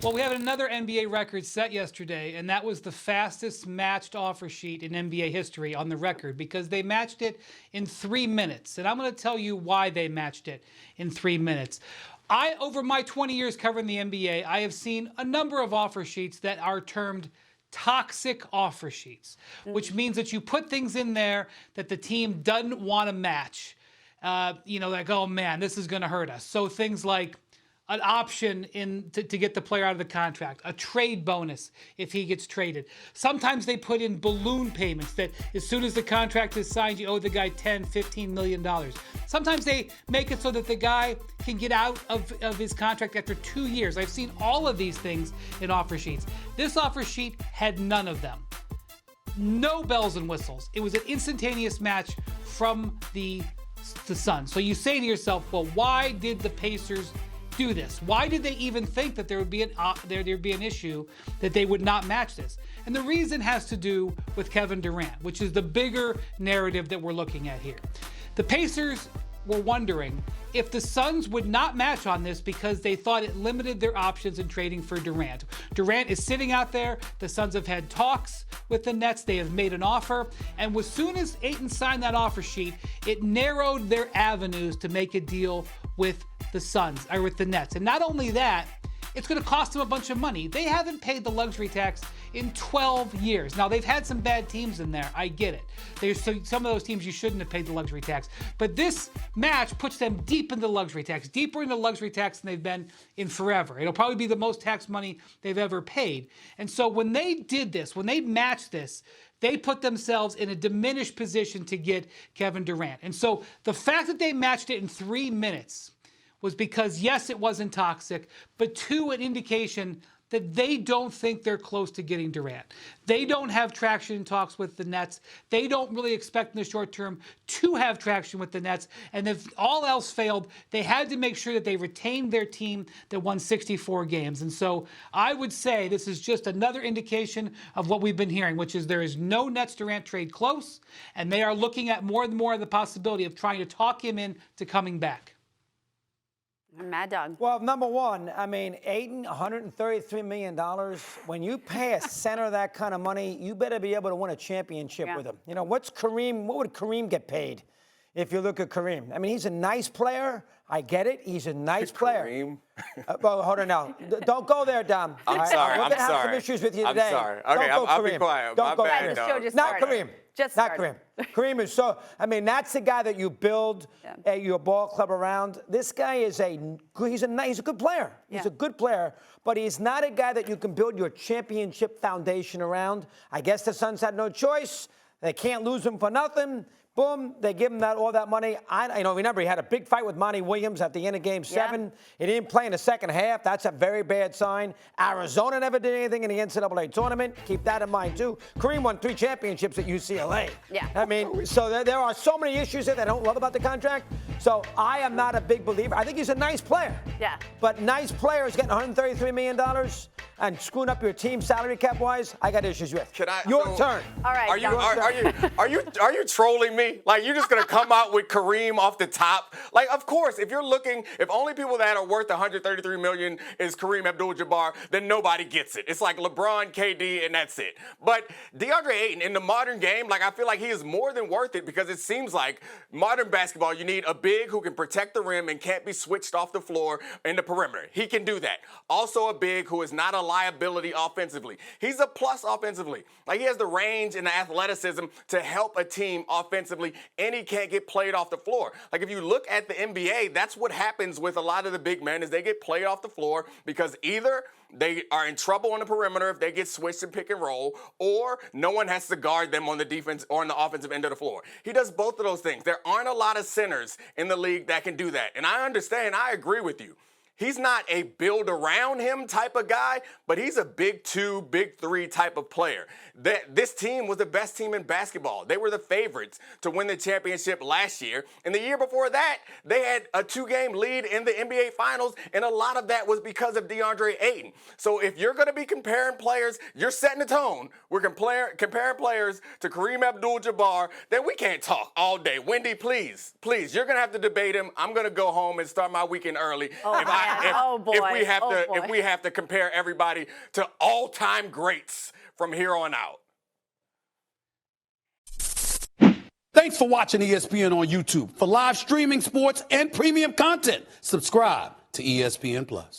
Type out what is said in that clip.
Well, we have another NBA record set yesterday, and that was the fastest matched offer sheet in NBA history on the record because they matched it in 3 minutes. And I'm going to tell you why they matched it in 3 minutes. Over my 20 years covering the NBA, I have seen a number of offer sheets that are termed toxic offer sheets, which means that you put things in there that the team doesn't want to match. Like, oh man, this is going to hurt us. So things like an option to get the player out of the contract, a trade bonus if he gets traded. Sometimes they put in balloon payments that as soon as the contract is signed, you owe the guy $10, $15 million. Sometimes they make it so that the guy can get out of his contract after 2 years. I've seen all of these things in offer sheets. This offer sheet had none of them. No bells and whistles. It was an instantaneous match from the Suns. So you say to yourself, well, why did the Pacers do this? Why did they even think that there'd be an issue that they would not match this? And the reason has to do with Kevin Durant, which is the bigger narrative that we're looking at here. The Pacers were wondering if the Suns would not match on this because they thought it limited their options in trading for Durant. Durant is sitting out there. The Suns have had talks with the Nets. They have made an offer. And as soon as Ayton signed that offer sheet, it narrowed their avenues to make a deal with the Suns, or with the Nets. And not only that, it's going to cost them a bunch of money. They haven't paid the luxury tax in 12 years. Now, they've had some bad teams in there. I get it. There's some of those teams you shouldn't have paid the luxury tax. But this match puts them deep into the luxury tax, deeper into luxury tax than they've been in forever. It'll probably be the most tax money they've ever paid. And so when they did this, when they matched this, they put themselves in a diminished position to get Kevin Durant. And so the fact that they matched it in 3 minutes was because, yes, it wasn't toxic, but two, an indication that they don't think they're close to getting Durant. They don't have traction in talks with the Nets. They don't really expect in the short term to have traction with the Nets. And if all else failed, they had to make sure that they retained their team that won 64 games. And so I would say this is just another indication of what we've been hearing, which is there is no Nets-Durant trade close, and they are looking at more and more of the possibility of trying to talk him into coming back. Mad Dog. Well, number one, I mean, Ayton, $133 million. When you pay a center that kind of money, you better be able to win a championship with him. You know, what would Kareem get paid if you look at Kareem? I mean, he's a nice player. I get it. He's a nice player. Kareem? Well, hold on now. Don't go there, Dom. I'm sorry. We're going to have some issues with you today. I'm sorry. Okay, I'll be quiet. Don't go bad, Kareem. Not Kareem. Not Kareem. Kareem is so, I mean, that's the guy that you build your ball club around. This guy is he's a good player. He's a good player, but he's not a guy that you can build your championship foundation around. I guess the Suns had no choice. They can't lose him for nothing. Boom, they give him all that money. Remember, he had a big fight with Monty Williams at the end of Game 7. He didn't play in the second half. That's a very bad sign. Arizona never did anything in the NCAA tournament. Keep that in mind, too. Kareem won 3 championships at UCLA. Yeah. I mean, so there are so many issues there that I don't love about the contract. So I am not a big believer. I think he's a nice player. Yeah. But nice players getting $133 million and screwing up your team salary cap-wise, I got issues with. Your turn. All right. Are you trolling me? Like, you're just going to come out with Kareem off the top? Like, of course, if only people that are worth $133 million is Kareem Abdul-Jabbar, then nobody gets it. It's like LeBron, KD, and that's it. But Deandre Ayton, in the modern game, like, I feel like he is more than worth it because it seems like modern basketball, you need a big who can protect the rim and can't be switched off the floor in the perimeter. He can do that. Also a big who is not a liability offensively. He's a plus offensively. Like, he has the range and the athleticism to help a team offensively, and he can't get played off the floor. Like, if you look at the NBA, that's what happens with a lot of the big men is they get played off the floor because either they are in trouble on the perimeter if they get switched and pick and roll, or no one has to guard them on the defense or on the offensive end of the floor. He does both of those things. There aren't a lot of centers in the league that can do that. And I understand, I agree with you. He's not a build around him type of guy, but he's a big 2, big 3 type of player. This team was the best team in basketball. They were the favorites to win the championship last year. And the year before that, they had a 2-game lead in the NBA Finals, and a lot of that was because of Deandre Ayton. So if you're going to be comparing players, you're setting the tone. We're comparing players to Kareem Abdul-Jabbar, then we can't talk all day. Wendy, please, you're going to have to debate him. I'm going to go home and start my weekend early if I if we have to compare everybody to all-time greats from here on out. Thanks for watching ESPN on YouTube. For live streaming sports and premium content, subscribe to ESPN Plus.